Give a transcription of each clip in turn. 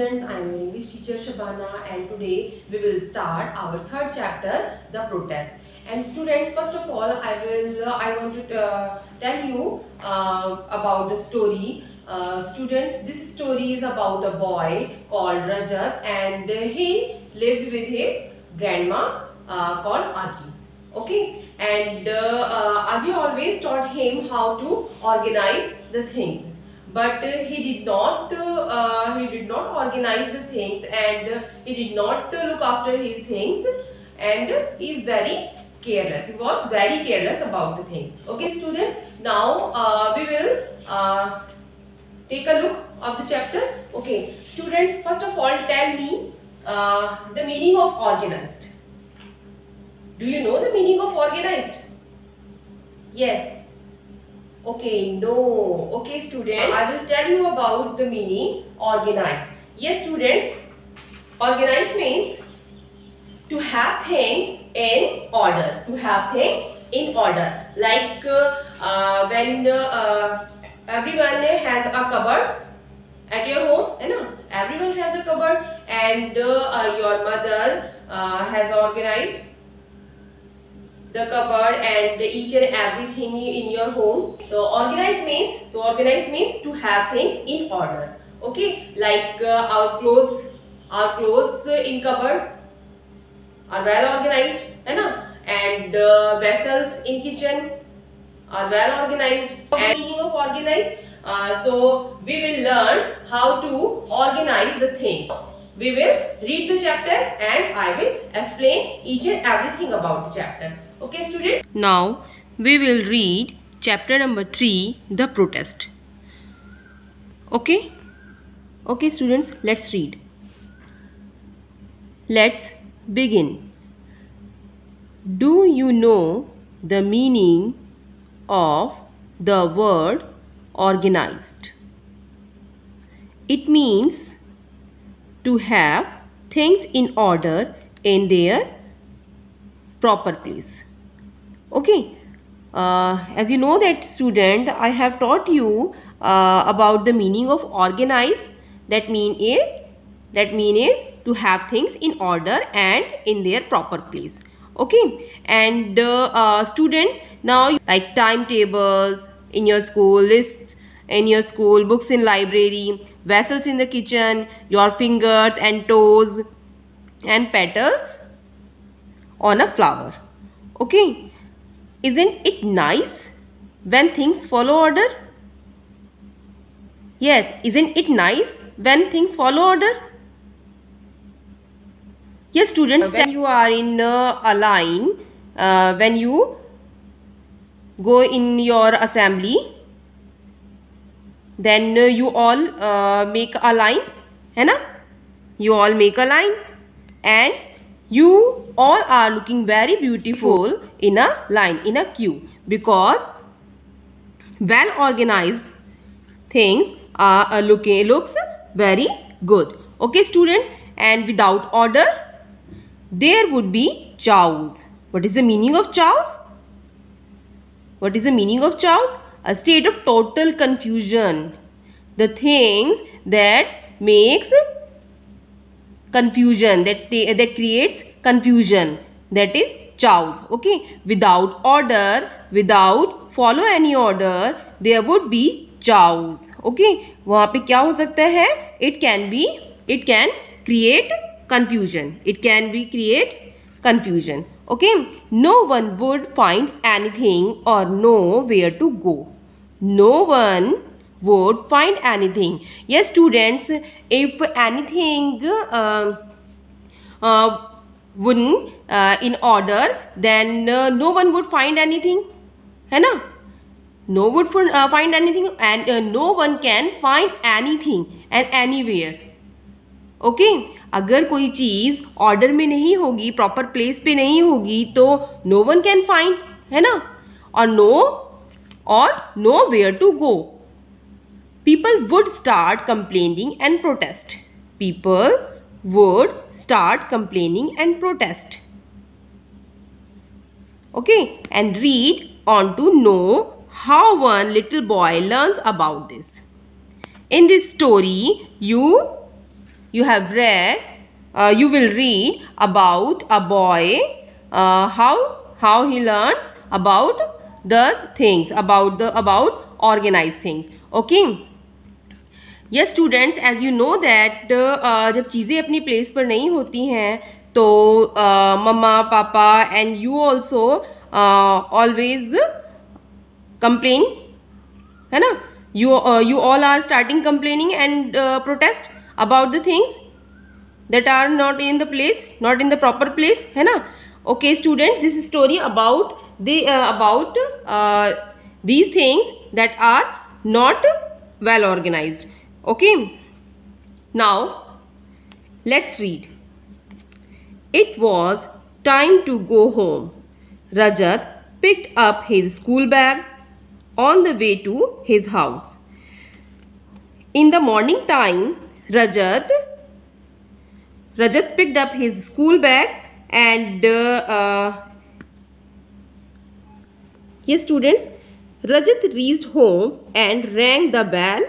students, I am your English teacher Shabana, and today we will start our third chapter, the protest. And students, first of all, I want to tell you about the story. Students, this story is about a boy called Rajat, and he lived with his grandma called Aji. Okay, and Aji always taught him how to organize the things, but he did not organize the things, and he did not look after his things, and he is very careless. He was very careless about the things. Okay, students, now we will take a look of the chapter. Okay, students, first of all, tell me the meaning of organized. Do you know the meaning of organized? Yes. Okay, no. Okay, students, I will tell you about the meaning organized. Yes, students, organized means to have things in order. To have things in order. Like when everyone has a cupboard at your home, you know, everyone has a cupboard, and your mother has organized the cupboard and each and everything in your home. So organized means to have things in order. Okay, like our clothes in cupboard are well organized, you know, and vessels in kitchen are well organized. And meaning of organized, so we will learn how to organize the things. We will read the chapter and I will explain each and everything about the chapter. Okay, students? Now we will read chapter number 3, the protest. Okay? Okay, students, let's read. Let's begin. Do you know the meaning of the word organized? It means to have things in order in their proper place. Okay, as you know that, student, I have taught you about the meaning of organized. That mean is to have things in order and in their proper place. Okay, and students, now like timetables in your school, lists in your school, books in library, vessels in the kitchen, your fingers and toes, and petals on a flower. Okay, isn't it nice when things follow order? Yes, isn't it nice when things follow order? Yes, students, when you are in a line, when you go in your assembly, then you all make a line, है ना? You all make a line, and you all are looking very beautiful in a line, in a queue, because well organized things are looks very good. Okay, students, and without order there would be chaos. What is the meaning of chaos? What is the meaning of chaos? A state of total confusion. The things that makes confusion, that creates confusion, that is chaos. Okay, without order, without follow any order, there would be chaos. Okay, वहाँ पे क्या हो सकता है? It can create confusion. It can be create confusion. Okay, no one would find anything or know where to go. No one would find anything. Yes, students, if anything wouldn't in order, then no one would find anything, है ना? No one would find anything, and no one can find anything and anywhere. Okay, अगर कोई चीज़ order में नहीं होगी, proper place पे नहीं होगी, तो no one can find, है ना? और no where to go. People would start complaining and protest. People would start complaining and protest. Okay, and read on to know how one little boy learns about this. In this story, you you have read, you will read about a boy, how he learned about the things, about organized things. Okay. Yes students, as you know that जब चीज़ें अपनी place पर नहीं होती हैं तो मम्मा पापा and you also always complain, है ना. You all are starting complaining and protest about the things that are not in the place, not in the proper place, है ना. Okay students, this is story about these things that are not well organized. Okay, now let's read. It was time to go home. Rajat picked up his school bag on the way to his house. In the morning time, Rajat picked up his school bag and yes students, Rajat reached home and rang the bell.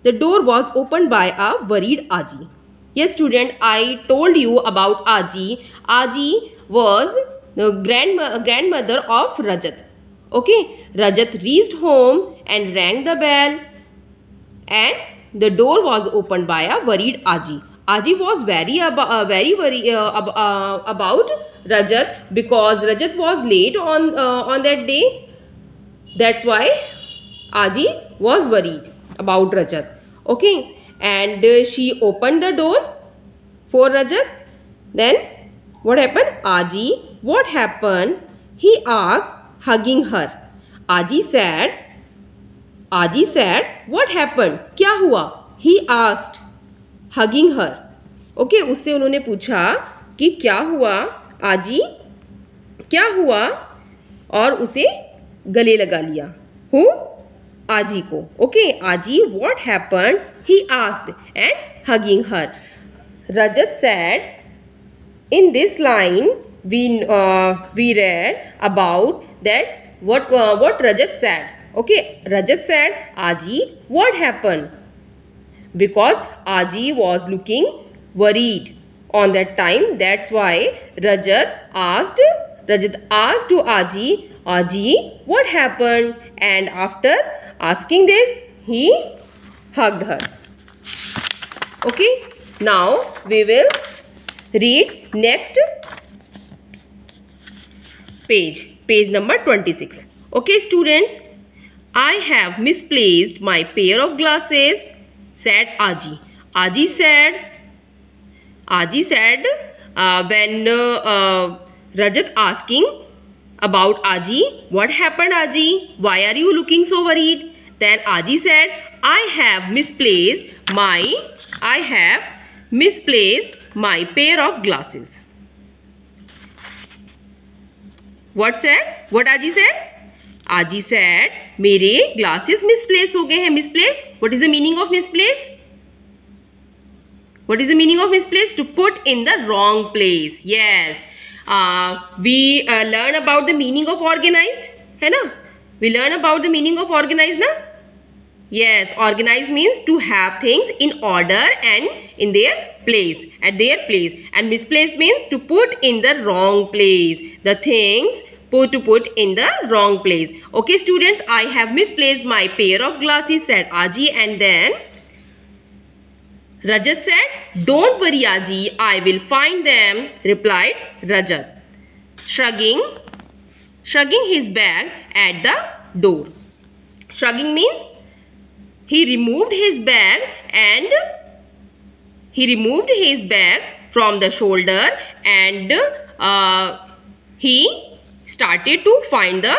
The door was opened by a worried Aji. Yes student, I told you about Aji. Aji was the grandmother of Rajat. Okay, Rajat reached home and rang the bell and the door was opened by a worried Aji. Aji was very worried about Rajat because Rajat was late on that day. That's why Aji was worried about Rajat. Okay, and she opened the door for Rajat. Then what happened? Aji, what happened? He asked, hugging her. Aji said, what happened? क्या हुआ? He asked, hugging her. Okay, उससे उन्होंने पूछा कि क्या हुआ आजी, क्या हुआ, और उसे गले लगा लिया. Who? आजी को. Okay, आजी, what happened? He asked and hugging her. Rajat said, in this line we read about that what Rajat said. Okay, Rajat said, Aji, what happened? Because Aji was looking worried on that time. That's why Rajat asked to Aji, Aji, what happened? And after asking this, he hugged her. Okay, now we will read next page number 26. Okay students, I have misplaced my pair of glasses, said Aji. Aji said when Rajat asking about Aji, what happened Aji? Why are you looking so worried? Then Aji said, I have misplaced my pair of glasses. What Aji said? Aji said, मेरे glasses misplace हो गए हैं. Misplace? What is the meaning of misplace? What is the meaning of misplace? To put in the wrong place. Yes. We learn about the meaning of organized, है ना? We learn about the meaning of organized, ना? Yes, organized means to have things in order and in their place, at their place. And misplaced means to put in the wrong place. The things to put in the wrong place. Okay students, I have misplaced my pair of glasses, said Aji, and then Rajat said, don't worry Aji, I will find them, replied Rajat, shrugging his bag at the door. Shrugging means he removed his bag from the shoulder and he started to find the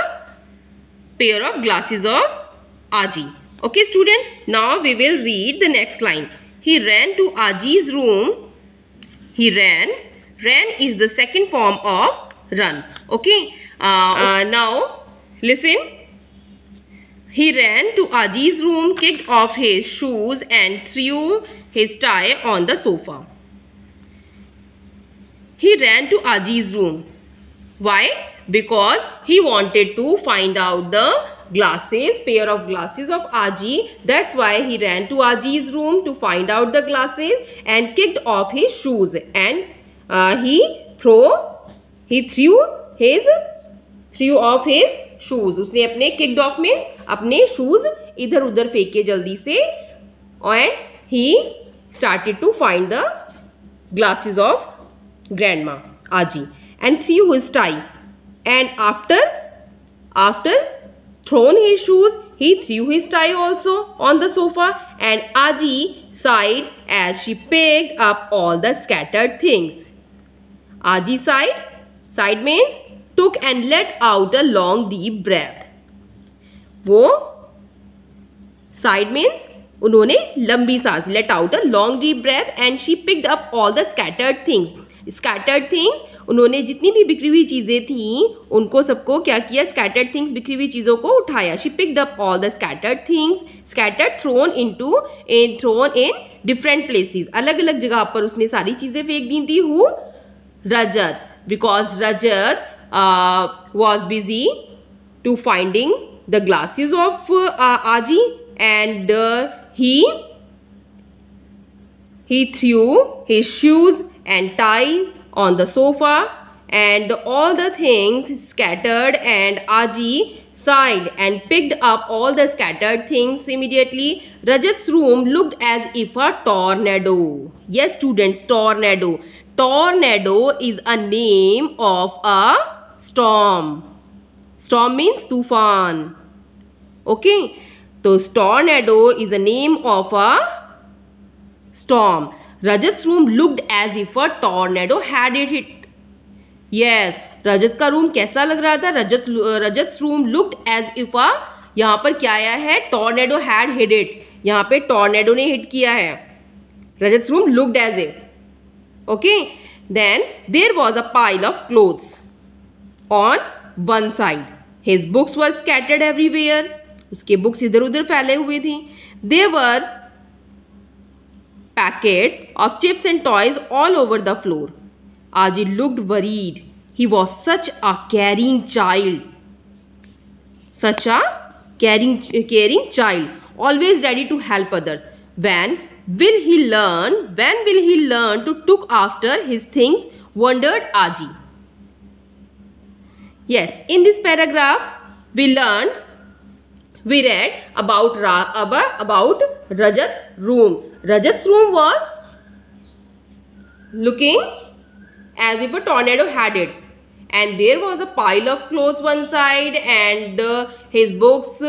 pair of glasses of Aji. Okay students, now we will read the next line. He ran to Aji's room. He ran is the second form of run. Okay, now listen. He ran to Aji's room, kicked off his shoes and threw his tie on the sofa. He ran to Aji's room. Why? Because he wanted to find out the pair of glasses of Aji. That's why he ran to Aji's room to find out the glasses and kicked off his shoes, and he threw off his shoes. उसने अपने kicked off means अपने shoes इधर उधर फेंके जल्दी से, and he started to find the glasses of grandma Aji and threw his tie. And after thrown his shoes, he threw his tie also on the sofa, and Aji sighed as she picked up all the scattered things. Aji sighed means took and let out a long deep breath. वो sighed means उन्होंने लंबी सांस, let out a long deep breath, and she picked up all the scattered things. Scattered things, उन्होंने जितनी भी बिखरी हुई चीज़ें थीं उनको सबको क्या किया, scattered things, बिखरी हुई चीज़ों को उठाया. She picked up all the scattered things, scattered, thrown in different places. अलग अलग जगह पर उसने सारी चीज़ें फेंक दी थी. Who? Rajat. Because Rajat was busy to finding the glasses of Aji, and he threw his shoes and tie on the sofa, and all the things scattered, and Aji sighed and picked up all the scattered things immediately. Rajat's room looked as if a tornado. Yes, students, tornado. Tornado is a name of a storm. Storm means tufan. Okay. So tornado is a name of a storm. Rajat's room looked as if a tornado had hit. Yes, रजत का room कैसा लग रहा था? Rajat's room looked as if a, यहाँ पर क्या आया है? Tornado had hit it. यहाँ पे tornado ने hit किया है. Rajat's room looked as if. Okay. Then there was a pile of clothes on one side. His books were scattered everywhere. उसके बुक्स इधर उधर फैले हुए थी. There were packets of chips and toys all over the floor. Aji looked worried. He was such a caring child. Such a caring child. Always ready to help others. When will he learn to look after his things? Wondered Aji. Yes, in this paragraph we read about Rajat's room. Rajat's room was looking as if a tornado had it, and there was a pile of clothes one side, and his books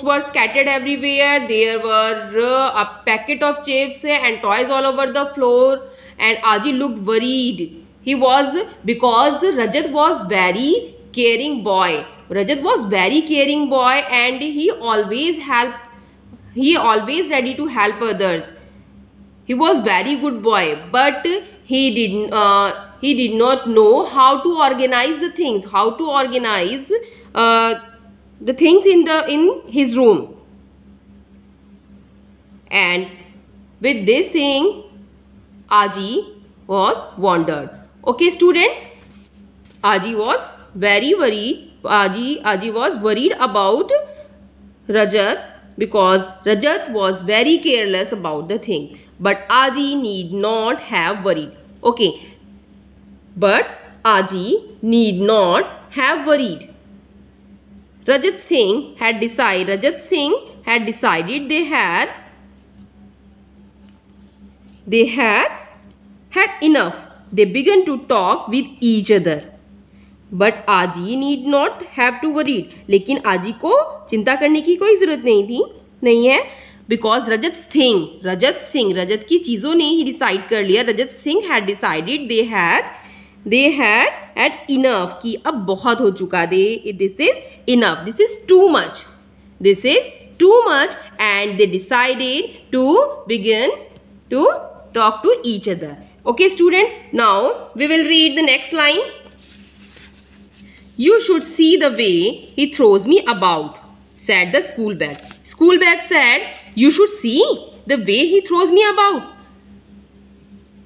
were scattered everywhere. There were a packet of chips and toys all over the floor, and Aji looked worried. He was, because Rajat was very caring boy. Rajat was very caring boy, and he always ready to help others. He was very good boy, but he did not know how to organize the things, the things in his room. And with this thing, Aji was wondered. Okay, students, Aji was very worried. Aji was worried about Rajat, because Rajat was very careless about the things. But Aji need not have worried. Okay. But Aji need not have worried. Rajat Singh had decided they had enough. They began to talk with each other. But Aji need not have to worry. लेकिन आजी को चिंता करने की कोई ज़रूरत नहीं है. Because रजत की चीज़ों ने ही डिसाइड कर लिया. रजत Singh had decided they had enough, कि अब बहुत हो चुका. This is enough. This is too much. And they decided to begin to talk to each other. Okay, students. Now we will read the next line. You should see the way he throws me about, said the school bag. School bag said, you should see the way he throws me about.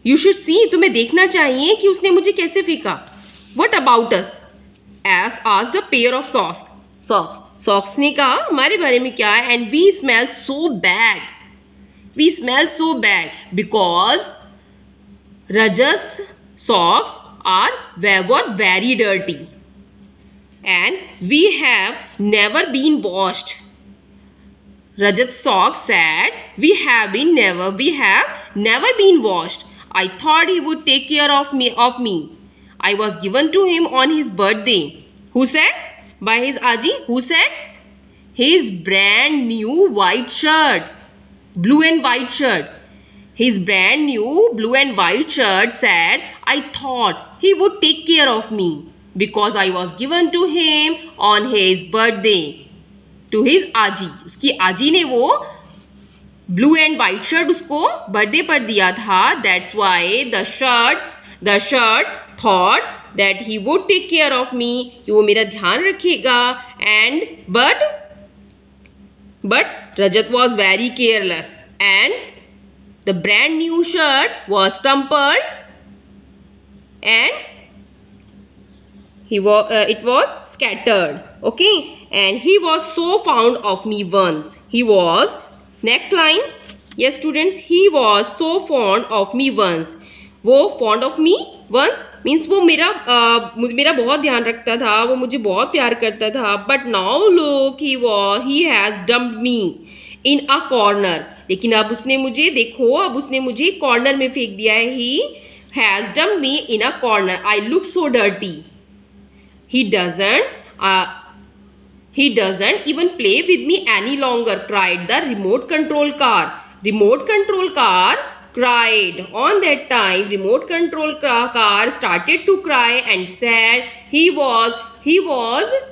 You should see, तुम्हें देखना चाहिए कि उसने मुझे कैसे फेंका. What about us? as asked a pair of socks ने कहा हमारे बारे में क्या है, and we smell so bad because Rajat's socks were very dirty and we have never been washed. Rajat's socks said, we have never been washed. I thought he would take care of me. I was given to him on his birthday. Who said? By his Aji. Who said? His brand new white shirt. Blue and white shirt. His brand new blue and white shirt said, I thought he would take care of me because I was given to him on his birthday. To his Aji. उसकी आजी ने वो blue and white shirt उसको birthday पर दिया था. That's why the shirt thought that he would take care of me. कि वो मेरा ध्यान रखेगा. And but Rajat was very careless and the brand new shirt was crumpled and it was scattered. Okay, and he was so fond of me once. Next line. Yes students, he was so fond of me once. वो fond of me once means वो मेरा बहुत ध्यान रखता था, वो मुझे बहुत प्यार करता था. But now look, he has dumped me in a corner. लेकिन अब उसने मुझे कॉर्नर में फेंक दिया है. He has dumped me in a corner. I look so dirty. He doesn't even play with me any longer, cried the remote control car. Remote control car cried. On that time, remote control car started to cry and said he was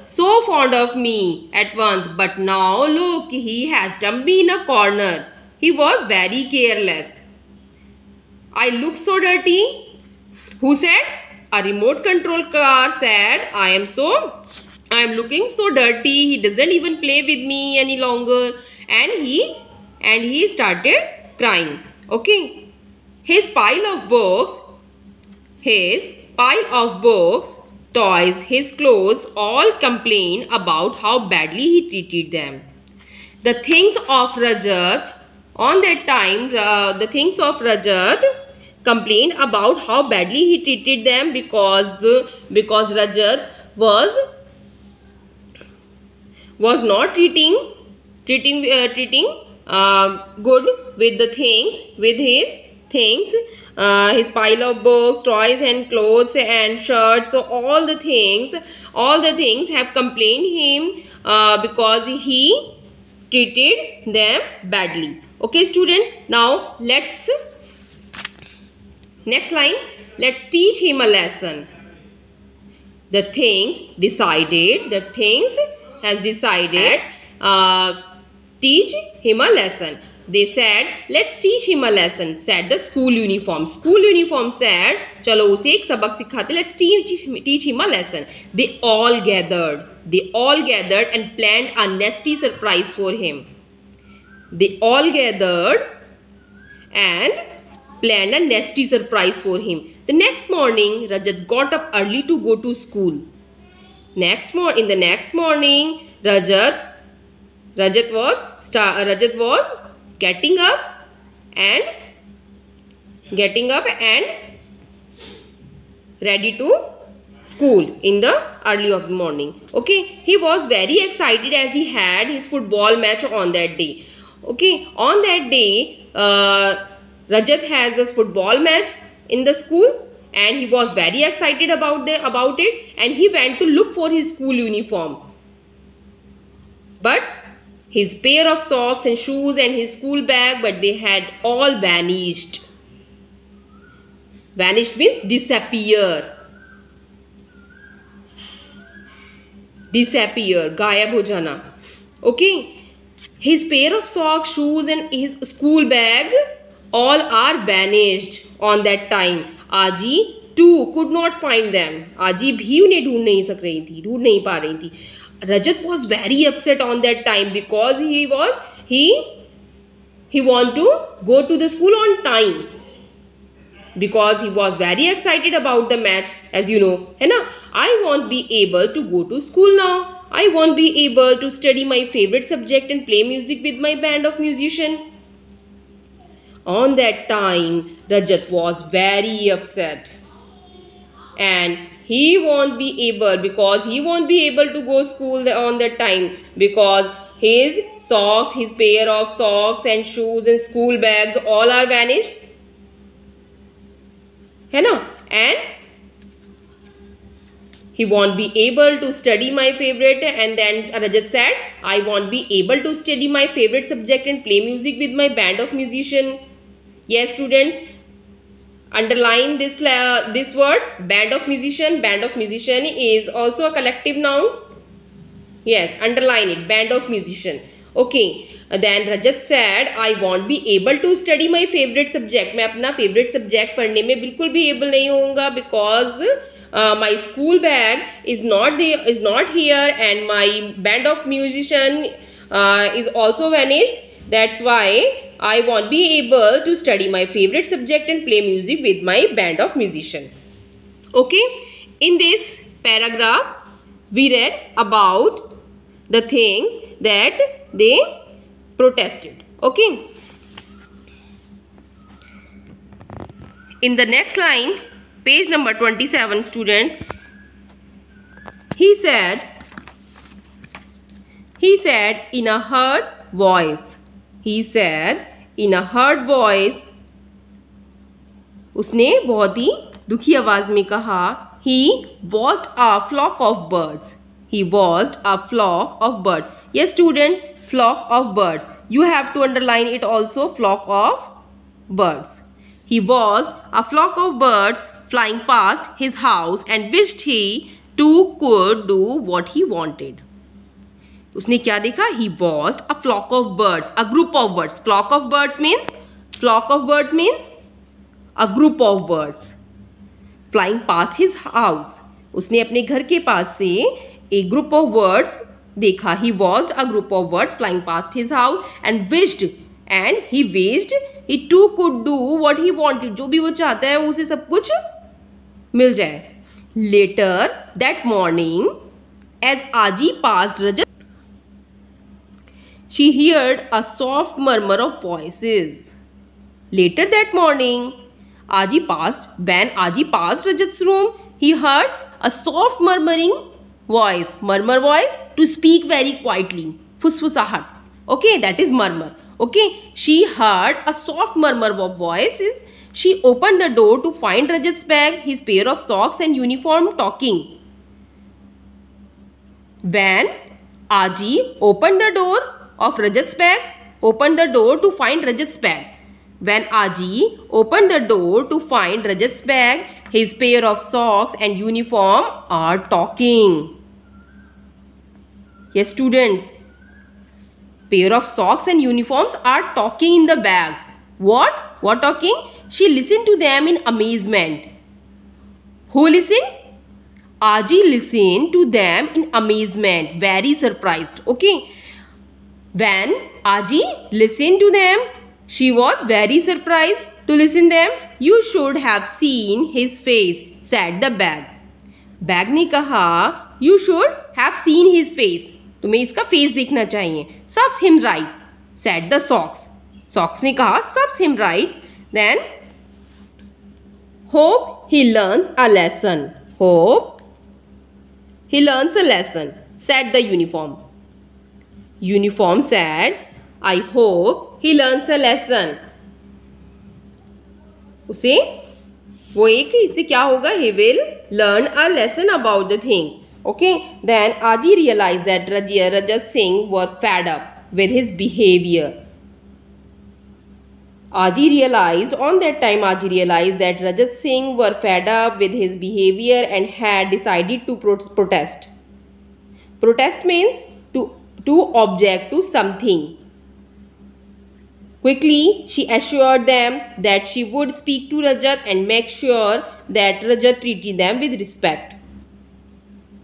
so fond of me at once, but now look, he has dumped me in a corner. He was very careless. I look so dirty. Who said? A remote control car said, I am looking so dirty. He doesn't even play with me any longer. And he started crying. Okay. His pile of books, toys, his clothes all complain about how badly he treated them. The things of Rajat, on that time, complained about how badly he treated them because Rajat was not treating good with his things, his pile of books, toys and clothes and shirts. So all the things have complained him because he treated them badly. Okay students, now next line, let's teach him a lesson. The things has decided teach him a lesson. They said, let's teach him a lesson, said the school uniform. School uniform said, चलो उसे एक सबक सिखाते, let's teach him a lesson. They all gathered and planned a nasty surprise for him. They all gathered and planned a nasty surprise for him. The next morning, Rajat got up early to go to school. In the next morning, Rajat was getting up and ready to school in the early of the morning. Okay, he was very excited as he had his football match on that day. Okay, on that day, Rajat has a football match in the school and he was very excited about it, and he went to look for his school uniform. But his pair of socks and shoes and his school bag, but they had all vanished. Vanished means disappear. गायब हो जाना. Okay. His pair of socks, shoes and his school bag all are vanished on that time. Aji too could not find them. Aji भी उन्हें ढूंढ नहीं पा रही थी. Rajat was very upset on that time because he want to go to the school on time because he was very excited about the match, as you know, है ना. I won't be able to go to school now. I won't be able to study my favorite subject and play music with my band of musicians. On that time, Rajat was very upset. And he won't be able to go school on that time because his socks, his pair of socks and shoes and school bags all are vanished. है ना? And he won't be able to study my favorite, and then Rajat said, I won't be able to study my favorite subject and play music with my band of musicians. Yes, students, underline this word, band of musician. Band of musician is also a collective noun. Yes, underline it, band of musician. Okay, then Rajat said, I won't be able to study my favorite subject. मैं अपना favorite subject पढ़ने में बिल्कुल भी able नहीं होऊंगा because my school bag is not here, and my band of musician is also vanished. That's why I won't be able to study my favorite subject and play music with my band of musicians. Okay, in this paragraph we read about the things that they protested. Okay, in the next line, page number 27, students, he said in a hurt voice, उसने बहुत ही दुखी आवाज में कहा, he watched a flock of birds. Yes, students, flock of birds. You have to underline it also, flock of birds. He was a flock of birds flying past his house and wished he too could do what he wanted. उसने क्या देखा? He watched a flock of birds, a group of birds. Flock of birds means a group of birds flying past his house. उसने अपने घर के पास से एक group of birds देखा. He watched a group of birds flying past his house and wished he too could do what he wanted. जो भी वो चाहता है उसे सब कुछ मिल जाए. Later that morning, as Aji passed Rajat, she heard a soft murmur of voices. Later that morning, when Aji passed Rajat's room, he heard a soft murmuring voice. Murmur voice, to speak very quietly. Fusfusahat. Okay, that is murmur. Okay, she heard a soft murmur of voices. She opened the door to find Rajat's bag, his pair of socks and uniform talking. When Aji opened the door of Rajat's bag, to find Rajat's bag. When Aji opened the door to find Rajat's bag, his pair of socks and uniform are talking. Yes, students, pair of socks and uniforms are talking in the bag. What talking? She listened to them in amazement. Who listened? Aji listened to them in amazement, very surprised. Okay. When Aji listened to them, she was very surprised to listen them. You should have seen his face, said the bag. Bag ने कहा, you should have seen his face. तुम्हें इसका face देखना चाहिए. Serves him right, said the socks. Socks ने कहा, serves him right. Then, hope he learns a lesson. Hope he learns a lesson, said the uniform. Uniform said, I hope he learns a lesson. उसे वो एक इससे क्या होगा? He will learn a lesson about the things. Okay. Then Aji realized that Rajat Singh were fed up with his behavior. Aji realized that Rajat Singh were fed up with his behavior and had decided to protest. Protest means to object to something. Quickly, she assured them that she would speak to Rajat and make sure that Rajat treated them with respect.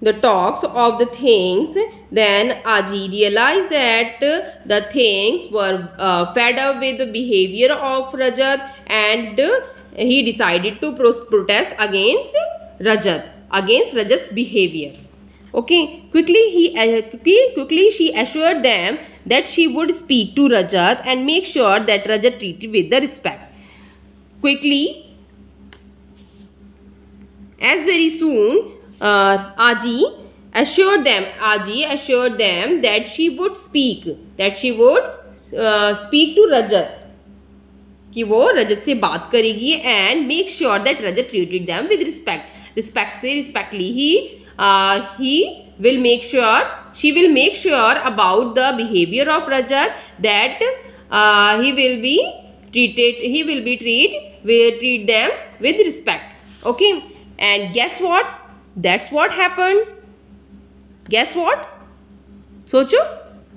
The talks of the things, then Aji realized that the things were fed up with the behavior of Rajat and he decided to protest against Rajat. against Rajat's behavior. Okay, quickly she assured them that she would speak to Rajat and make sure that Rajat treated with the respect. Quickly, as very soon, Aji assured them that she would speak to Rajat, कि वो रजत से बात करेगी and make sure that Rajat treated them with respect. Respect से respectfully she will make sure about the behavior of Rajat, that he will treat them with respect. Okay, and guess what? That's what happened. Guess what? Socho?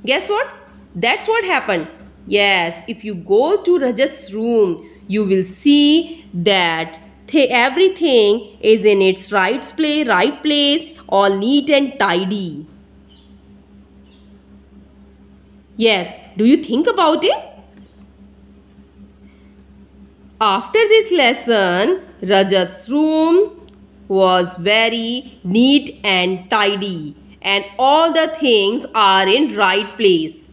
Guess what? That's what happened. Yes, if you go to Rajat's room, you will see that everything is in its right place, all neat and tidy. Yes, do you think about it? After this lesson, Rajat's room was very neat and tidy, and all the things are in right place.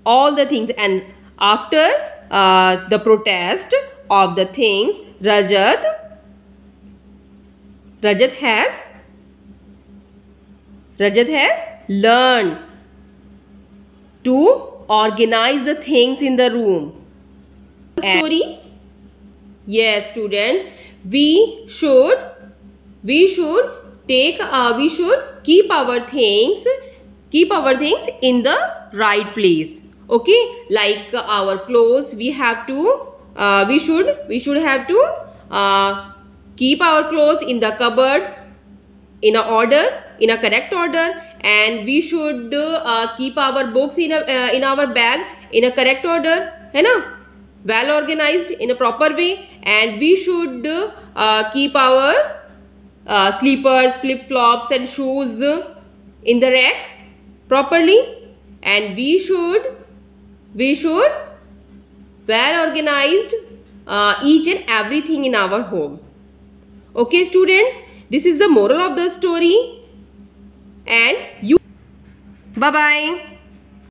All the things, and after the protest of the things, Rajat has learned to organize the things in the room. Story? Yes, students, we should keep our things in the right place. Okay, like our clothes, we should have to keep our clothes in the cupboard in a correct order, and we should keep our books in our bag in a correct order, है ना, well organized in a proper way. And we should keep our slippers, flip-flops and shoes in the rack properly, and we should well organized each and everything in our home. Okay, students, this is the moral of the story, and you bye bye.